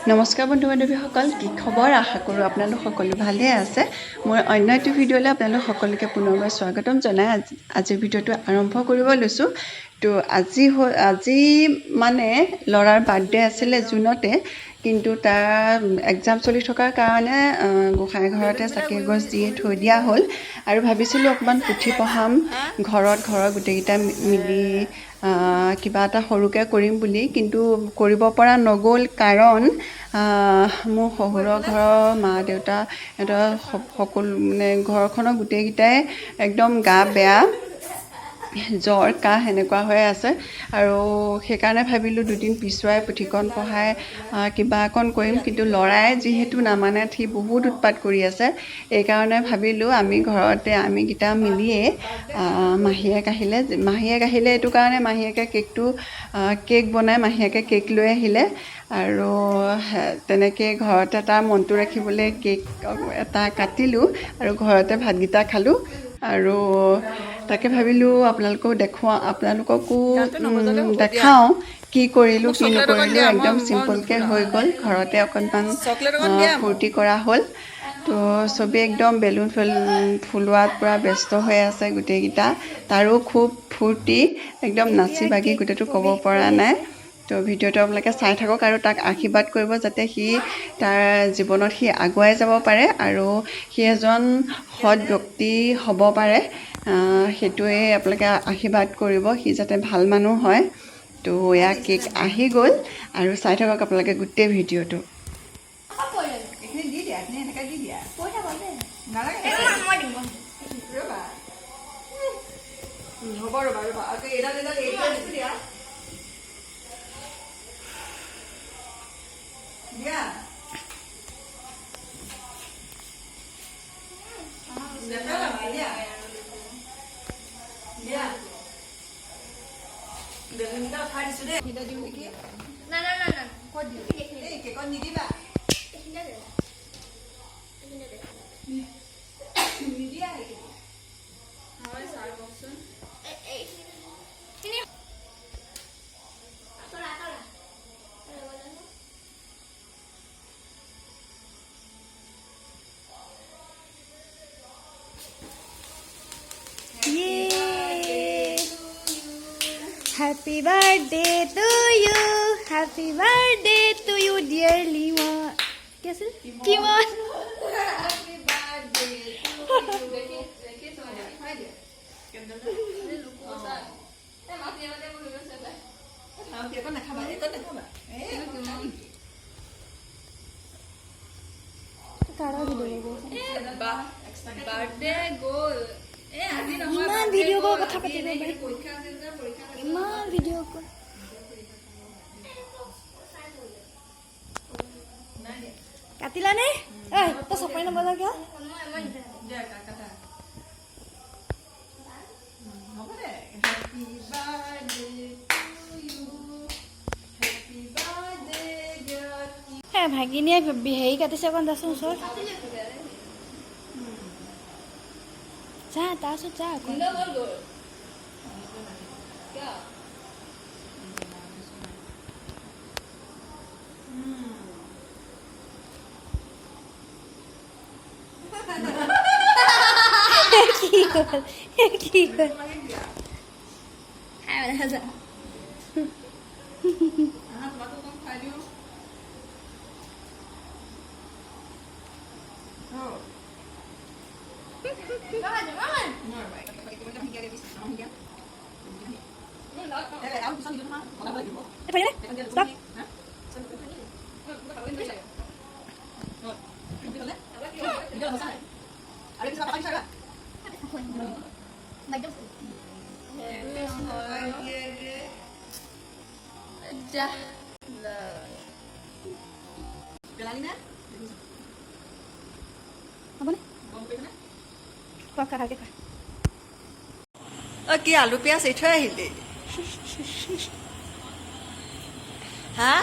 নমস্কাৰ বন্ধু বান্ধৱীসকল, কি খবৰ? আশা কৰোঁ আপোনালোক সকলো ভালে আছে। মোৰ অন্য এটি ভিডিঅ'লৈ আপোনালোক সকলোকে পুনৰবাৰ স্বাগতম জনাই আজিৰ ভিডিঅ'টো আৰম্ভ কৰিব লৈছোঁ। তো আজি মানে ল'ৰাৰ বাৰ্থডে আছিলে জুনতে, কিন্তু তাৰ এক্সাম চলি থকাৰ কাৰণে গোঁসাই ঘৰতে চাকি এগছ দিয়ে থৈ দিয়া হ'ল। আৰু ভাবিছিলোঁ অকণমান পুথি পঢ়াম ঘৰৰ গোটেইকেইটা মিলি কিবা এটা সৰুকৈ কৰিম বুলি, কিন্তু কৰিব পৰা নগ'ল কাৰণ মোৰ শহুৰৰ ঘৰৰ মা দেউতা সিহঁতৰ সকলো মানে ঘৰখনৰ গোটেইকেইটাই একদম গা বেয়া, জ্বৰ কাহ সেনেকুৱা হৈ আছে। আৰু সেইকাৰণে ভাবিলোঁ দুদিন পিছুৱাই পুথিখন পঢ়াই কিবা অকণ কৰিম, কিন্তু ল'ৰাই যিহেতু নামানে, সি বহুত উৎপাত কৰি আছে। এইকাৰণে ভাবিলোঁ আমি ঘৰতে আমিকেইটা মিলিয়ে মাহীয়েক আহিলে এইটো কাৰণে মাহীয়েকে কেক বনাই মাহীয়েকে কেক লৈ আহিলে। আৰু তেনেকৈ ঘৰতে তাৰ মনটো ৰাখিবলৈ কেক এটা কাটিলোঁ আৰু ঘৰতে ভাতকেইটা খালোঁ। আৰু তাকে ভাবিলোঁ আপোনালোককো দেখাওঁ কি কৰিলোঁ কি নকৰিলোঁ। একদম চিম্পলকৈ হৈ গ'ল, ঘৰতে অকণমান ফূৰ্তি কৰা হ'ল। তো চবেই একদম বেলুন ফুলোৱাত পূৰা ব্যস্ত হৈ আছে গোটেইকেইটা। তাৰো খুব ফূৰ্তি, একদম নাচি বাগি গোটেইটো ক'ব পৰা নাই। তো ভিডিঅ'টো আপোনালোকে চাই থাকক আৰু তাক আশীৰ্বাদ কৰিব যাতে সি তাৰ জীৱনত আগুৱাই যাব পাৰে আৰু সি এজন সৎ ব্যক্তি হ'ব পাৰে। সেইটোৱে আপোনালোকে আশীৰ্বাদ কৰিব, সি যাতে ভাল মানুহ হয়। তো এয়া কেক আহি গ'ল আৰু চাই থাকক আপোনালোকে গোটেই ভিডিঅ'টো। হ'ব ৰ'বা দিয়া উঠাই দিছোঁ দেই। দিওঁ নেকি? ক'ত দিওঁ? এই কেকত নিদিবা, নিদিয়া সেইখিনি। হয় ছাৰ কওকচোন। Happy birthday to you, happy birthday to you, dearly one. कैसे? किमन? Happy birthday to you. देखिए तो दिखाई दिया। कैंडल ना? ये लुक ऐसा। ए माफी वाले वो लोग से है। हाँ ये कौन देखा बा? ये कौन देखा बा? ए काढ़ा भी देगा। ए बर्थडे गोल। ए আজি নহয়। ইমান ভিডিও কল কথা পাতিব পাৰি। পৰীক্ষা আছে যে পৰীক্ষা ইমান ভিডিও কল। কাটিলা নে? এই তো সপাই না বজা কিয়? দে কাটা। হ'ব দে। Happy birthday to you. Happy birthday dear. হ্যাঁ ভাগিনিয়ে হেৰি কাটিছে অকণ যাচোন ওচৰত। যা তাৰপিছত যা আকৌ। কি হ'ল? খাই মানে যা। Stop. কি আলু পিঁয়াজ এৰি থৈ আহিলি? হা?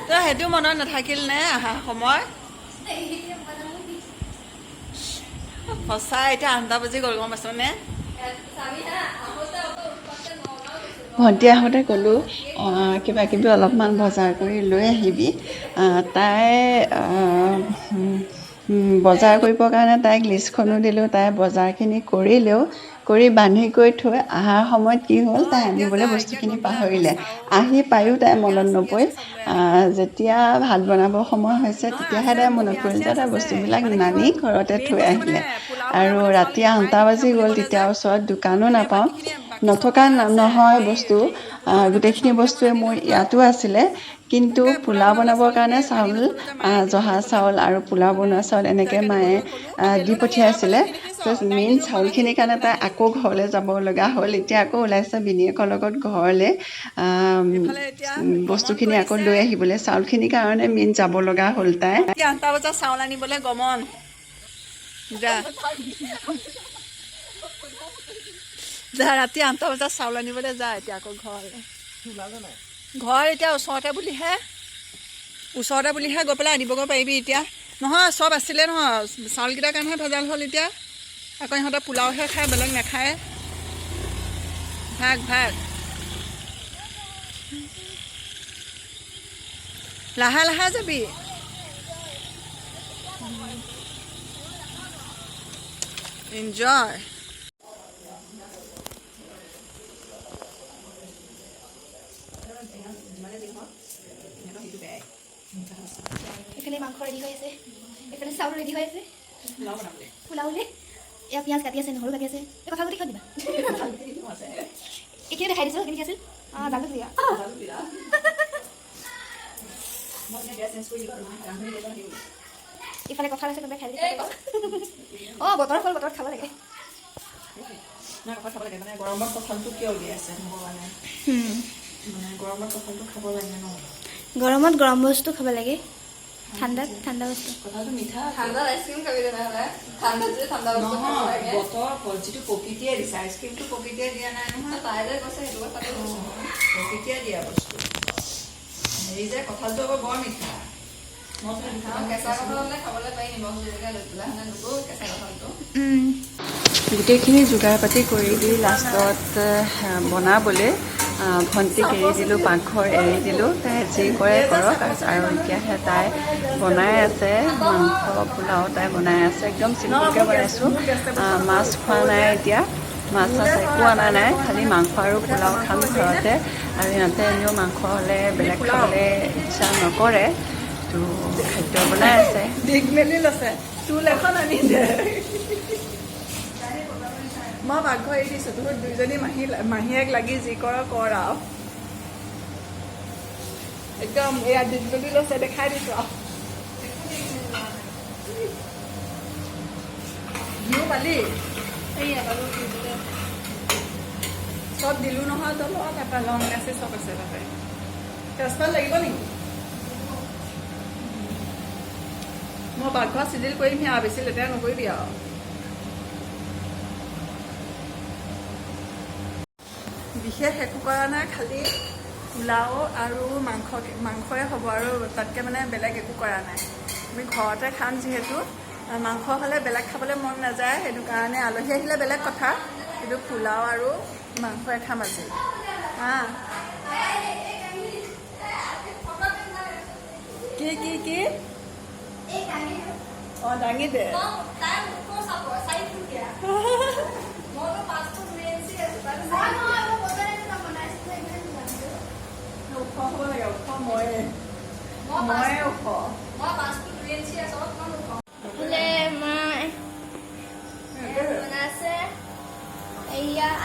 তই সেইটো মনত নাথাকিল নে অহা সময়? সঁচা এতিয়া 8টা বাজি গ'ল, গম পাইছনে? ভণ্টি আহোঁতে ক'লোঁ কিবা কিবি অলপমান বজাৰ কৰি লৈ আহিবি। তাই বজাৰ কৰিবৰ কাৰণে তাইক লিষ্টখনো দিলোঁ। তাই বজাৰখিনি কৰিলেও কৰি বান্ধি কৰি থৈ অহাৰ সময়ত কি হ'ল, তাই আনিবলৈ বস্তুখিনি পাহৰিলে। আহি পায়ো তাই মনত নপৰিল। যেতিয়া ভাত বনাবৰ সময় হৈছে তেতিয়াহে তাই মনত পৰিল যে তাই বস্তুবিলাক নানি ঘৰতে থৈ আহিলে। আৰু ৰাতি 8টা বাজি গ'ল, তেতিয়া ওচৰত দোকানো নাপাওঁ। নথকা নহয় বস্তু, গোটেইখিনি বস্তুৱে মোৰ ইয়াতো আছিলে। কিন্তু পোলাও বনাবৰ কাৰণে চাউল, জহা চাউল আৰু পোলাও বনোৱা চাউল এনেকৈ মায়ে দি পঠিয়াইছিলে। জাষ্ট মেইন চাউলখিনিৰ কাৰণে তাই আকৌ ঘৰলৈ যাব লগা হ'ল। এতিয়া আকৌ ওলাইছে ভিনিয়েকৰ লগত ঘৰলৈ বস্তুখিনি আকৌ লৈ আহিবলৈ। চাউলখিনিৰ কাৰণে মেইন যাব লগা হ'ল তাই। 8টা বজাত চাউল আনিবলৈ গমন যা যা, ৰাতি 8টা বজাত চাউল আনিবলৈ যা। এতিয়া আকৌ ঘৰ এতিয়া ওচৰতে বুলিহে গৈ পেলাই আনিবগৈ পাৰিবি। এতিয়া নহয়, চব আছিলে নহয়, চাউলকেইটাৰ কাৰণেহে ভেজাল হ'ল। এতিয়া আকৌ ইহঁতে পোলাওহে খায়, বেলেগ নাখায়। ভাগ লাহে লাহে যাবি। এনজয়। এখানে মাংস রেডি হৈ আছে, এখানে চাউল রেডি হৈ আছে, পোলাওলে এয়া পিঁয়াজ কাটি আছে, নহৰু কাটি আছে। এই কথা পাতি কিয় দিবা? এতিয়া দেখাই দিছোঁ কেনেকৈ আছিল। জালুক দিয়া ইফালে কঁঠাল আছে, কোনোবাই খাই দিছে। বতৰৰ ফল বতৰত খাব লাগে। মানে গৰমত কঁঠালটো কিয় উলিয়াইছে ভগৱানে? মানে গৰমত কঁঠালটো খাব লাগে ন? গৰমত গৰম বস্তু খাব লাগে, ঠাণ্ডাত ঠাণ্ডা বস্তু। কঁঠালটো মিঠা। ঠাণ্ডাত আইচক্ৰীম খাবি তেনেহ'লে। ঠাণ্ডাত যে ঠাণ্ডা বস্তু খাব লাগে। বতৰ যিটো প্ৰকৃতিয়ে দিছে, আইচক্ৰীমটো প্ৰকৃতিয়ে দিয়া নাই নহয়। তাই যে কৈছে সেইটো কথাটো কৈছোঁ। প্ৰকৃতিয়ে দিয়া বস্তু। হেৰি যে কঁঠালটো আকৌ বৰ মিঠা। কেঁচা কঁঠাল হ'লে খাবলৈ পাৰি, নিমখ জলকীয়া লৈ পেলাই হ'লে নুবো কেঁচা কঁঠালটো। গোটেইখিনি যোগাৰ পাতি কৰি দি লাষ্টত বনাবলৈ ভণ্টিক এৰি দিলোঁ, পাকঘৰ এৰি দিলোঁ। তাই যি কৰে কৰক। আৰু এতিয়াহে তাই বনাই আছে মাংস পোলাও। তাই বনাই আছে, একদম চিম্পুলকৈ বনাইছোঁ। মাছ খোৱা নাই এতিয়া, মাছ চাছ একো অনা নাই, খালি মাংস আৰু পোলাও খাম ঘৰতে। আৰু সিহঁতে এনেও মাংস হ'লে বেলেগ খাবলৈ ইচ্ছা নকৰে, তো খাদ্য বনাই আছে। দিগ মেলি লৈছে, টুল এখন আনি দে। মই পাকঘৰ এৰি দিছোঁ, তোৰ দুইজনী মাহীয়েক লাগি যি কৰ আৰু একদম এয়া দিগ মেলি লৈছে, দেখাই দিছোঁ আৰু। ঘিউ পালি চব দিলোঁ নহয়, তই লগ এটা লং আছে, চব আছে তাতে। তেজপাত লাগিব নেকি? মই পাকঘৰ চিজিল কৰিমহি আৰু, বেছি লেতেৰা নকৰিবি আৰু। বিশেষ একো কৰা নাই, খালি পোলাও আৰু মাংসৰে হ'ব আৰু তাতকৈ মানে বেলেগ একো কৰা নাই। আমি ঘৰতে খাম যিহেতু, মাংস হ'লে বেলেগ খাবলৈ মন নাযায়, সেইটো কাৰণে আলহী আহিলে বেলেগ কথা, কিন্তু পোলাও আৰু মাংসৰে খাম আজি। কি দাঙি দে।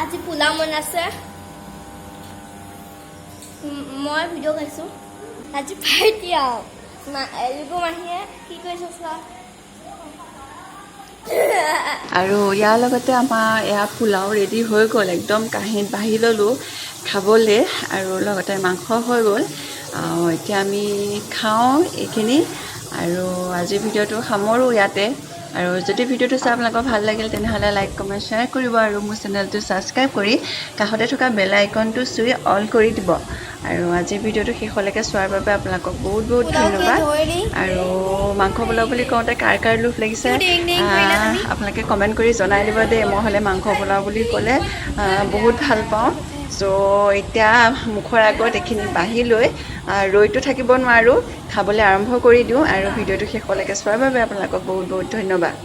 আজি পোলাও বনাইছে, মই ভিডিঅ' খাইছোঁ। আজি পাৰ্টি আৰু এলিগো মাহীয়ে কি কৰিছে চোৱা। আৰু ইয়াৰ লগতে আমাৰ এয়া পোলাও ৰেডি হৈ গ'ল, একদম কাঁহীত বাঢ়ি ল'লোঁ খাবলৈ। আৰু লগতে মাংস হৈ গ'ল। এতিয়া আমি খাওঁ এইখিনি, আৰু আজিৰ ভিডিঅ'টো সামৰোঁ ইয়াতে। আৰু যদি ভিডিঅ'টো চাই আপোনালোকৰ ভাল লাগিল তেনেহ'লে লাইক কমেণ্ট শ্বেয়াৰ কৰিব, আৰু মোৰ চেনেলটো ছাবস্ক্ৰাইব কৰি কাষতে থকা বেল আইকনটো চুই অল কৰি দিব। আৰু আজিৰ ভিডিঅ'টো শেষলৈকে চোৱাৰ বাবে আপোনালোকক বহুত বহুত ধন্যবাদ। আৰু মাংস পোলাও বুলি কওঁতে কাৰ লোভ লাগিছে আপোনালোকে কমেণ্ট কৰি জনাই দিব দেই। মই হ'লে মাংস পোলাও বুলি ক'লে বহুত ভাল পাওঁ। চ' এতিয়া মুখৰ আগত এইখিনি বাঢ়ি লৈ ৰৈতো থাকিব নোৱাৰোঁ, খাবলৈ আৰম্ভ কৰি দিওঁ। আৰু ভিডিঅ'টো শেষলৈকে চোৱাৰ বাবে আপোনালোকক বহুত বহুত ধন্যবাদ।